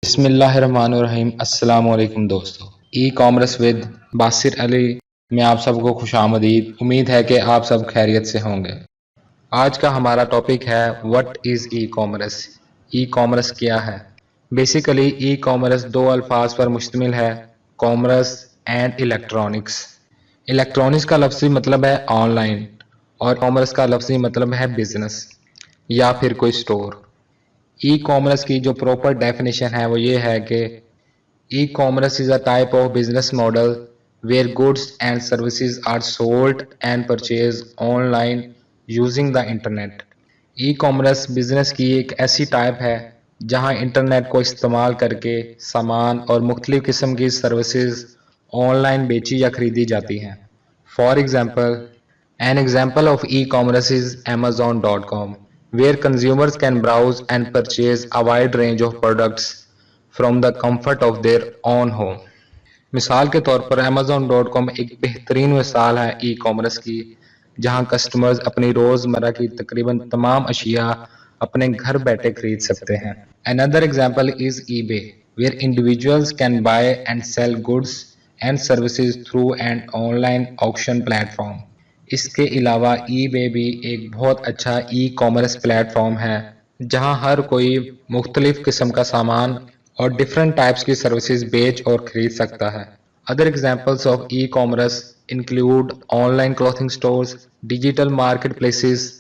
بسم اللہ الرحمن الرحیم۔ السلام علیکم دوستو، ای کامرس ود باسر علی میں آپ سب کو خوش آمدید۔ امید ہے کہ آپ سب خیریت سے ہوں گے۔ آج کا ہمارا ٹاپک ہے what is e commerce. E commerce کیا ہے؟ بیسیکلی ای کامرس دو الفاظ پر مشتمل ہے، کامرس اینڈ الیکٹرانکس۔ الیکٹرانکس کا لفظی مطلب ہے آن لائن اور کامرس کا لفظی مطلب ہے بزنس یا پھر کوئی سٹور۔ ای کامرس کی جو پراپر ڈیفینیشن ہے وہ یہ ہے کہ e commerce is a type of business model where goods and services are sold and purchase online using the internet. E commerce business کی ایک ایسی ٹائپ ہے جہاں انٹرنیٹ کو استعمال کر کے سامان اور مختلف قسم کی سروسز آن لائن بیچی یا خریدی جاتی ہیں۔ For example, an example of e-commerce is Amazon.com, where consumers can browse and purchase a wide range of products from the comfort of their own home. مثال کے طور پر Amazon.com ایک بہترین مثال ہے ای کامرس کی، جہاں کسٹمرز اپنی روزمرہ کی تقریباً تمام اشیاء اپنے گھر بیٹھے خرید سکتے ہیں۔ Another example is eBay, where individuals can buy and sell goods and services through an online auction platform. اس کے علاوہ ای بے بھی ایک بہت اچھا ای کامرس پلیٹ فارم ہے جہاں ہر کوئی مختلف قسم کا سامان اور ڈیفرنٹ ٹائپس کی سروسز بیچ اور خرید سکتا ہے۔ Other examples of e commerce include online clothing stores, digital marketplaces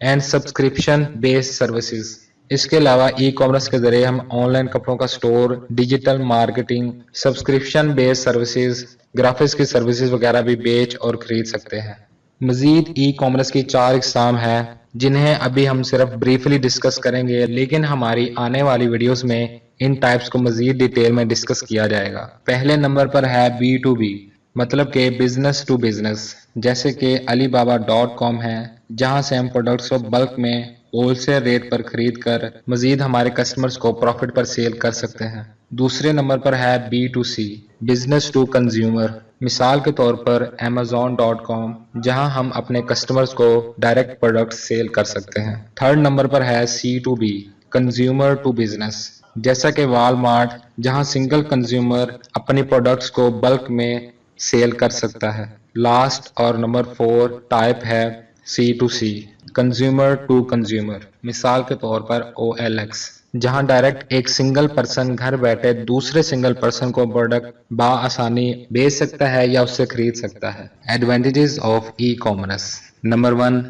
and subscription based services. اس کے علاوہ ای کامرس کے ذریعے ہم آن لائن کپڑوں کا store, digital marketing, subscription based services, graphics کی سروسز وغیرہ بھی بیچ اور خرید سکتے ہیں۔ مزید ای کامرس کی 4 اقسام ہیں جنہیں ابھی ہم صرف بریفلی ڈسکس کریں گے، لیکن ہماری آنے والی ویڈیوز میں ان ٹائپس کو مزید ڈیٹیل میں ڈسکس کیا جائے گا۔ پہلے نمبر پر ہے B2B، مطلب کہ بزنس ٹو بزنس، جیسے کہ alibaba.com ہے جہاں سے ہم پروڈکٹس کو بلک میں ہول سیل ریٹ پر خرید کر مزید ہمارے کسٹمرز کو پروفٹ پر سیل کر سکتے ہیں۔ دوسرے نمبر پر ہے B2C، بزنس ٹو کنزیومر، مثال کے طور پر Amazon.com جہاں ہم اپنے کسٹمرز کو ڈائریکٹ پروڈکٹ سیل کر سکتے ہیں۔ تھرڈ نمبر پر ہے C2B، کنزیومر ٹو بزنس، جیسا کہ Walmart جہاں سنگل کنزیومر اپنی پروڈکٹس کو بلک میں سیل کر سکتا ہے۔ لاسٹ اور نمبر 4 ٹائپ ہے C2C، کنزیومر ٹو کنزیومر، مثال کے طور پر OLX جہاں ڈائریکٹ ایک سنگل پرسن گھر بیٹھے دوسرے سنگل پرسن کو پروڈکٹ بآسانی بیچ سکتا ہے یا اس سے خرید سکتا ہے۔ Advantages of e commerce. Number 1،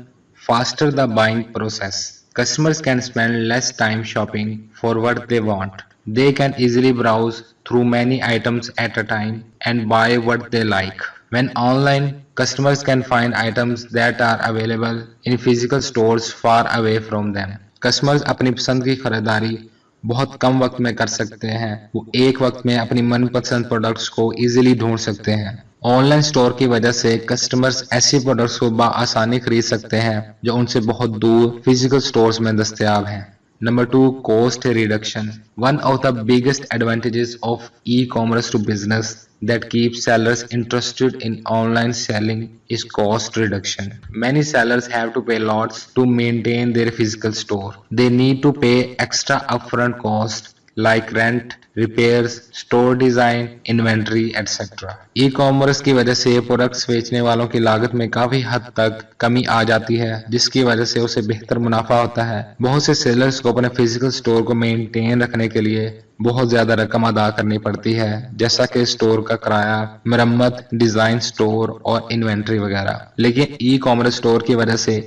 faster the buying process. Customers can spend less time shopping for what they want. They can easily browse through many items at a time and buy what they like. When online, customers can find items that are available in physical stores far away from them. Customers اپنی پسند کی خریداری بہت کم وقت میں کر سکتے ہیں، وہ ایک وقت میں اپنی من پسند پروڈکٹس کو ایزیلی ڈھونڈ سکتے ہیں۔ آن لائن سٹور کی وجہ سے کسٹمرز ایسی پروڈکٹس کو بآسانی خرید سکتے ہیں جو ان سے بہت دور فزیکل سٹورز میں دستیاب ہیں۔ Number 2، cost reduction. One of the biggest advantages of e-commerce to business that keeps sellers interested in online selling is cost reduction. Many sellers have to pay lots to maintain their physical store. They need to pay extra upfront cost like rent, repairs, store design, inventory, etc. E commerce کی وجہ سے products بیچنے والوں کی لاگت میں کافی حد تک کمی آ جاتی ہے، جس کی وجہ سے اسے بہتر منافع ہوتا ہے۔ بہت سے سیلرز کو اپنے فزیکل سٹور کو مینٹین رکھنے کے لیے بہت زیادہ رقم ادا کرنی پڑتی ہے، جیسا کہ سٹور کا کرایہ، مرمت، ڈیزائن سٹور اور انوینٹری وغیرہ۔ لیکن ای کامرس سٹور کی وجہ سے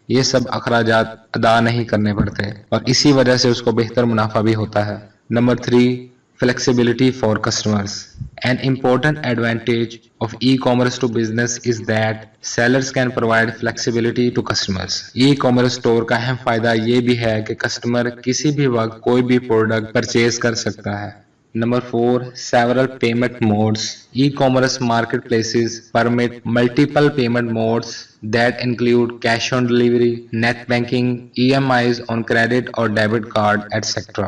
یہ سب اخراجات ادا نہیں کرنے پڑتے اور اسی وجہ سے اس کو بہتر منافع بھی ہوتا ہے۔ Number 3، flexibility for customers. An important advantage of e-commerce to business is that sellers can provide flexibility to customers. E-commerce store کا اہم فائدہ یہ بھی ہے کہ کسٹمر کسی بھی وقت کوئی بھی پروڈکٹ پرچیز کر سکتا ہے۔ Number 4, several payment modes. E-commerce marketplaces permit multiple payment modes that include cash on delivery, net banking, EMIs on credit or debit card, etc.